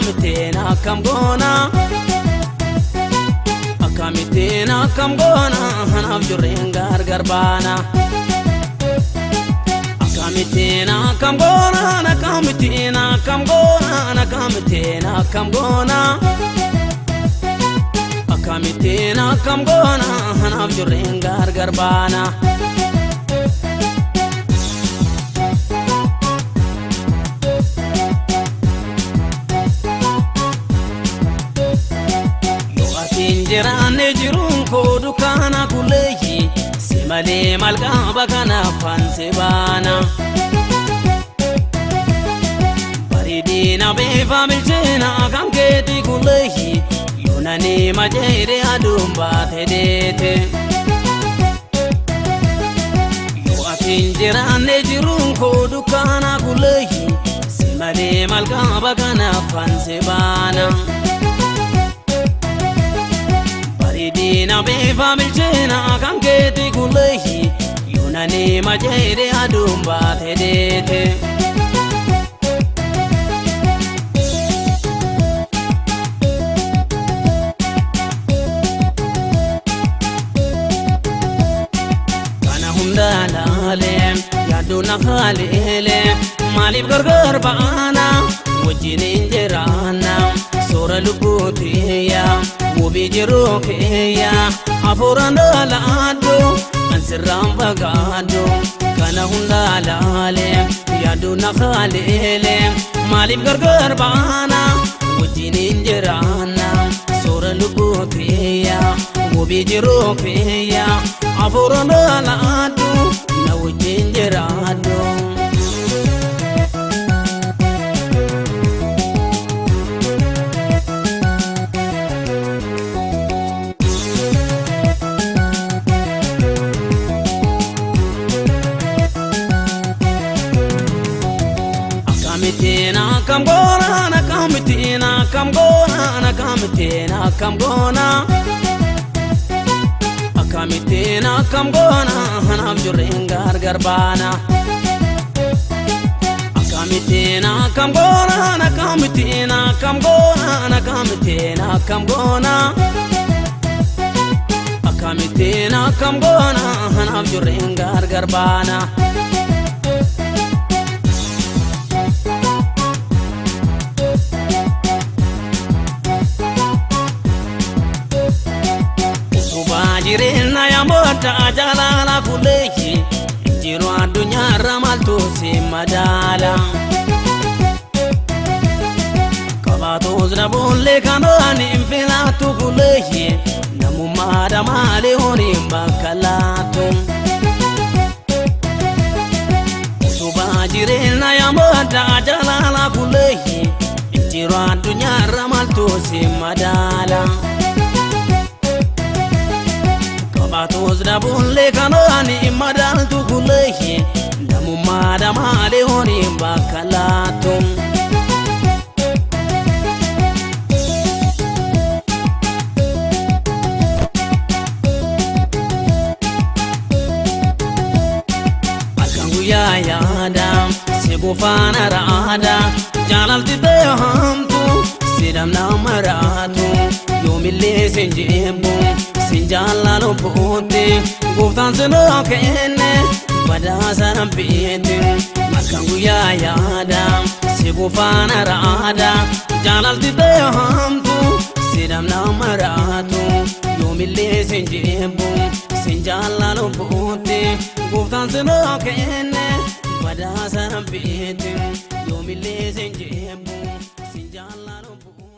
akamitena kamgona akamitena kamgona hanaf jurengar garbana akamitena kamgona akamitena kamgona akamitena kamgona akamitena kamgona hanaf jurengar garbana Jirane jirun ko dukana kuleyi simale malka bakana fanse bana baridina be familchena kanketi kuleyi yonani majere adumba tedete yo atin jirane jirun ko dukana kuleyi simale malka bakana fanse bana Dina be familchena kanketi kuleyi yonani majere adumba tedete kana hundalale yaduna khalele malib gargar baana wajine injerana sora lubutiya وبيجروكيا أفورنا لادو أنسرام بغادو كنا هندا لالي يادونا خاليلي مالي بغرغر بانا وجينين جرانا سورة لبوكيا وبيجروكيا أفورنا لادو نوجين جرادو Akamitena kamgona akamitena kamgona akamitena kamgona akamitena kamgona hanaf jurengar garbana akamitena kamgona akamitena kamgona akamitena kamgona akamitena kamgona hanaf jurengar garbana Jirena ya mota jalala kuleyi jiru adunya ramaltu simadala kabato zrabulle kanani infilatu kuleyi namu madamale honi bakalatu suba jirena ya mota jalala kuleyi jiru adunya ramaltu simadala Batos da bulle kanani madal tu kuleyi damu madamale honi bakalatum Alkangu ya yada segufana rada jalal tidehamtu sidam namaratu yomille senjebu Sinjala lo pote, guftan se lo kene, bada saram pete, makangu ya yada, se gufana rada, jalal tite hamtu, sidam namaratu, yomille senjebu, sinjala lo pote, guftan se lo kene, bada saram pete, yomille senjebu, sinjala lo pote.